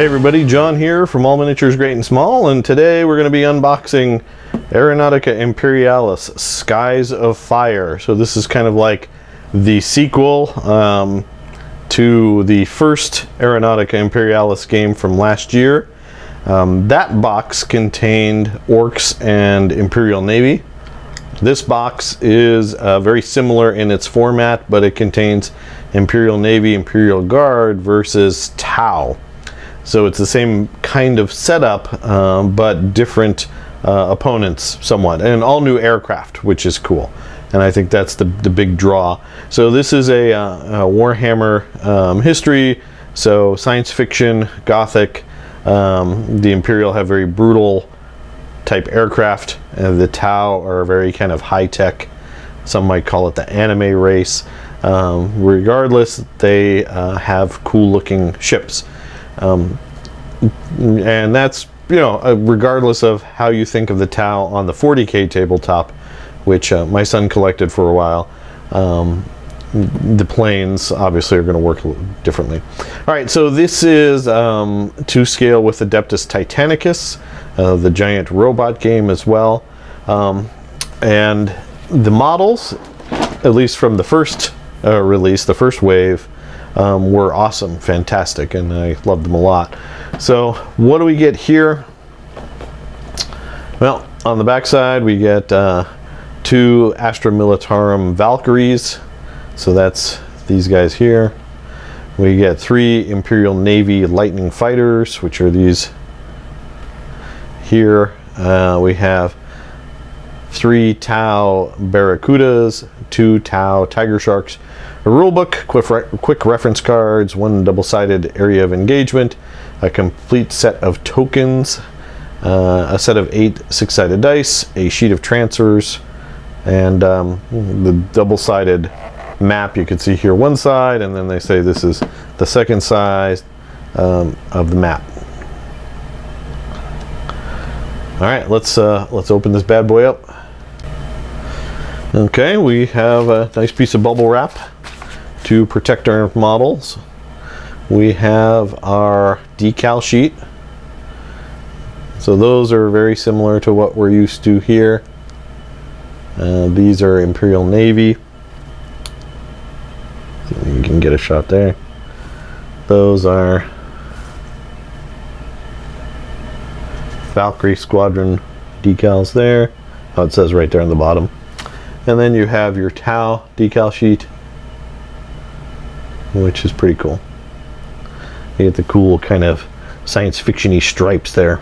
Hey everybody, John here from All Miniatures Great and Small, and today we're going to be unboxing Aeronautica Imperialis, Skies of Fire. So this is kind of like the sequel to the first Aeronautica Imperialis game from last year. That box contained Orcs and Imperial Navy. This box is very similar in its format, but it contains Imperial Navy, Imperial Guard versus Tau. So it's the same kind of setup, but different opponents somewhat, and all new aircraft, which is cool. And I think that's the big draw. So this is a Warhammer history, so science fiction, gothic. The Imperial have very brutal type aircraft, and the Tau are very kind of high-tech. Some might call it the anime race. Regardless, they have cool-looking ships. And that's, you know, regardless of how you think of the Tau on the 40K tabletop, which my son collected for a while. The planes obviously are going to work a little differently. All right, so this is to scale with Adeptus Titanicus, the giant robot game as well. And the models, at least from the first release, the first wave, were awesome, fantastic, and I loved them a lot. So what do we get here? Well, on the back side we get 2 Astra Militarum Valkyries, so that's these guys here. We get 3 Imperial Navy Lightning Fighters, which are these here. We have 3 Tau Barracudas, 2 Tau Tiger Sharks, a rulebook, quick reference cards, 1 double-sided area of engagement, a complete set of tokens, a set of 8 6-sided dice, a sheet of transfers, and the double-sided map. You can see here one side, and then they say this is the second side of the map. All right, let's open this bad boy up. Okay, we have a nice piece of bubble wrap to protect our models. We have our decal sheet. So those are very similar to what we're used to here. These are Imperial Navy. You can get a shot there. Those are Valkyrie Squadron decals there. Oh, it says right there on the bottom. And then you have your Tau decal sheet, which is pretty cool. You get the cool kind of science fiction-y stripes there.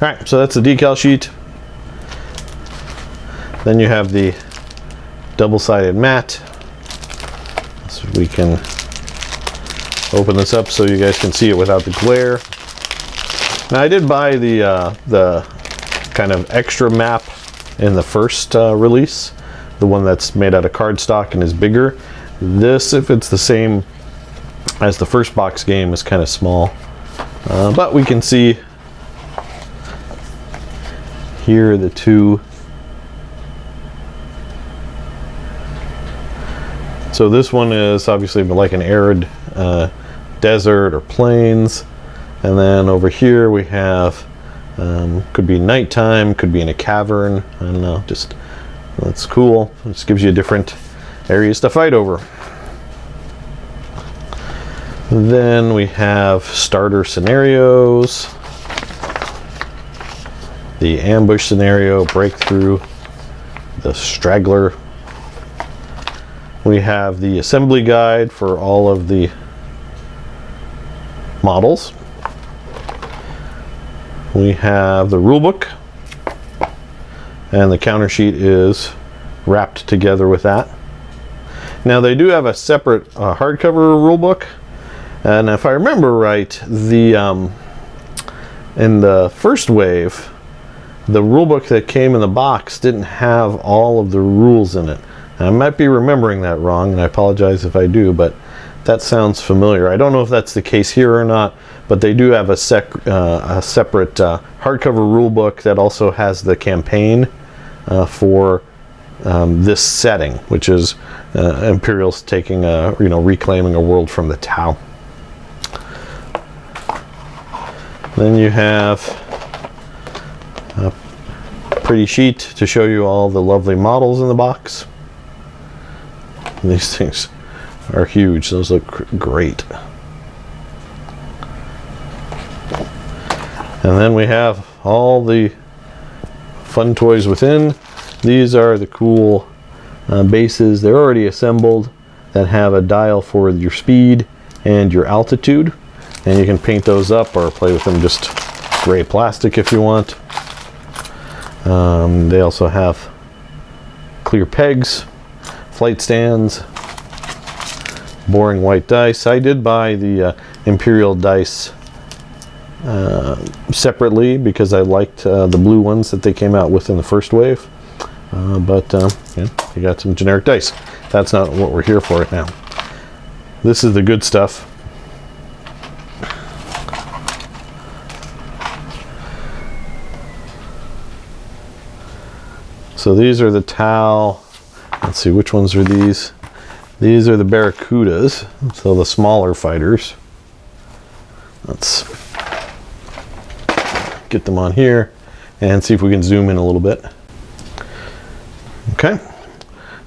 Alright, so that's the decal sheet. Then you have the double-sided mat. So we can open this up so you guys can see it without the glare. Now I did buy the kind of extra map in the first release, the one that's made out of cardstock and is bigger. This, if it's the same as the first box game, is kind of small, but we can see here are the 2. So this one is obviously like an arid desert or plains, and then over here we have could be nighttime, could be in a cavern, I don't know, just that's cool. It just gives you different areas to fight over. Then we have starter scenarios, the ambush scenario, breakthrough, the straggler. We have the assembly guide for all of the models. We have the rulebook, and the counter sheet is wrapped together with that. Now they do have a separate hardcover rulebook, and if I remember right, the in the first wave, the rulebook that came in the box didn't have all of the rules in it. And I might be remembering that wrong, and I apologize if I do, but that sounds familiar. I don't know if that's the case here or not, but they do have a separate hardcover rulebook that also has the campaign for this setting, which is Imperial's taking reclaiming a world from the Tau. Then you have a pretty sheet to show you all the lovely models in the box. These things are huge. Those look great. And then we have all the fun toys within. These are the cool bases. They're already assembled that have a dial for your speed and your altitude. And you can paint those up or play with them just gray plastic if you want. They also have clear pegs, flight stands, boring white dice. I did buy the Imperial dice separately because I liked the blue ones that they came out with in the first wave. Yeah, you got some generic dice. That's not what we're here for right now. This is the good stuff. So these are the Tau. Let's see, which ones are these? These are the Barracudas, so the smaller fighters. Let's get them on here and see if we can zoom in a little bit. Okay,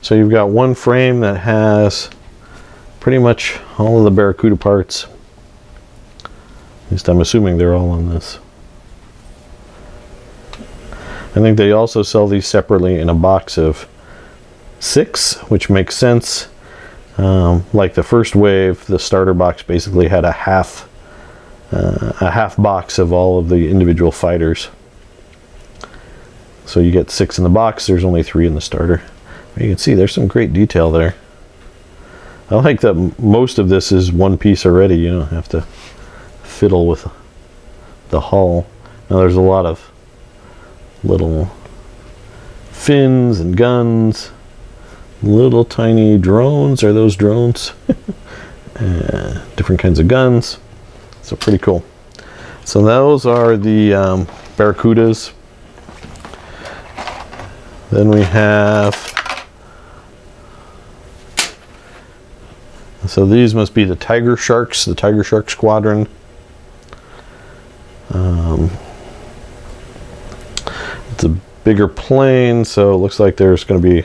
so you've got one frame that has pretty much all of the Barracuda parts. At least I'm assuming they're all on this. I think they also sell these separately in a box of 6, which makes sense. Like the first wave, the starter box basically had a half box of all of the individual fighters. So you get 6 in the box, there's only 3 in the starter. You can see there's some great detail there. I like that most of this is one piece already. You don't have to fiddle with the hull. Now there's a lot of little fins and guns, little tiny drones. Are those drones? Different kinds of guns. So pretty cool. So those are the Barracudas. Then we have, so these must be the Tiger Sharks, the Tiger Shark Squadron. It's a bigger plane, so it looks like there's going to be,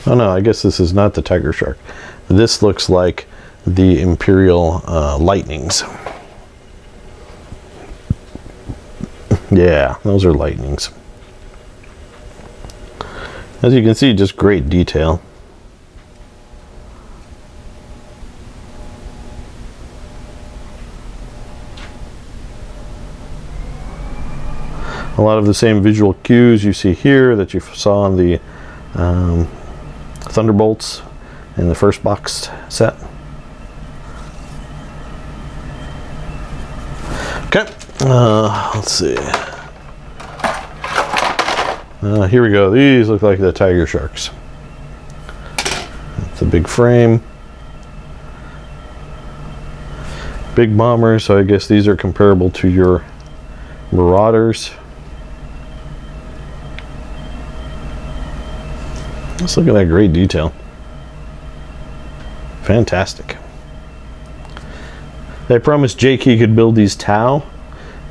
oh no, I guess this is not the Tiger Shark. This looks like the Imperial Lightnings. Yeah, those are Lightnings. As you can see, just great detail. A lot of the same visual cues you see here that you saw on the Thunderbolts in the first box set. Okay, let's see. Here we go. These look like the Tiger Sharks. It's a big frame. Big bombers, so I guess these are comparable to your Marauders. Let's look at that great detail. Fantastic. I promised Jake he could build these Tau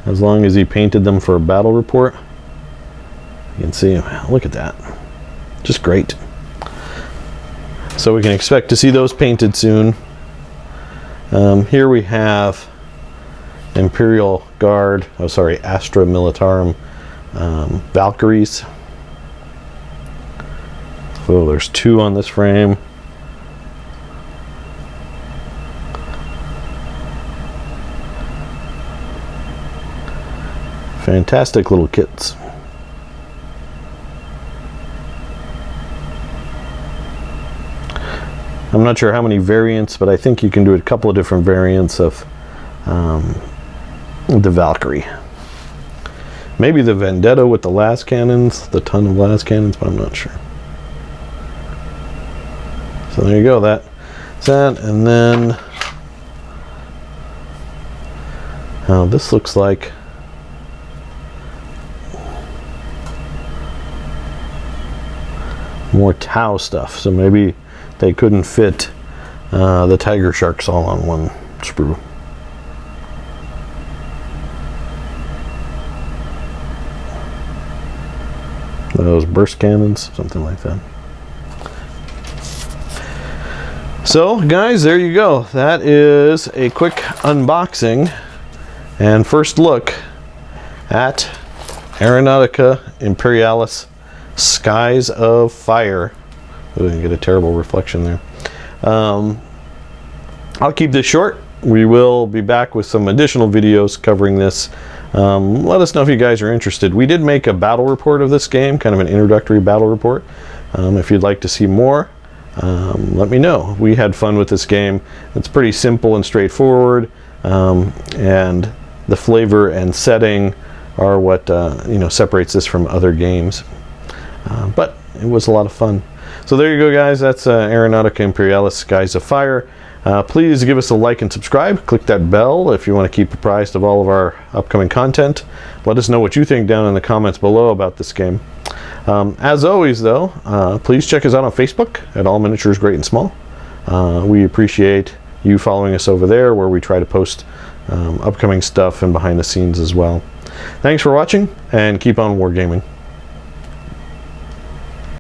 as long as he painted them for a battle report. You can see, look at that. Just great. So we can expect to see those painted soon. Here we have Imperial Guard, oh sorry, Astra Militarum Valkyries. So there's 2 on this frame. Fantastic little kits. I'm not sure how many variants, but I think you can do a couple of different variants of the Valkyrie. Maybe the Vendetta with the las cannons, the ton of las cannons, but I'm not sure. So there you go, that's that. And then this looks like more Tau stuff. So maybe they couldn't fit the Tiger Sharks all on one sprue. those burst cannons, something like that. So guys, there you go. That is a quick unboxing and first look at Aeronautica Imperialis Skies of Fire. Ooh, I get a terrible reflection there. I'll keep this short. We will be back with some additional videos covering this. Let us know if you guys are interested. We did make a battle report of this game, kind of an introductory battle report. If you'd like to see more, let me know. We had fun with this game. It's pretty simple and straightforward, and the flavor and setting are what separates this from other games. But it was a lot of fun. So there you go, guys. That's Aeronautica Imperialis Skies of Fire. Please give us a like and subscribe. Click that bell if you want to keep apprised of all of our upcoming content. Let us know what you think down in the comments below about this game. As always, though, please check us out on Facebook at All Miniatures Great and Small. We appreciate you following us over there, where we try to post upcoming stuff and behind the scenes as well. Thanks for watching, and keep on wargaming.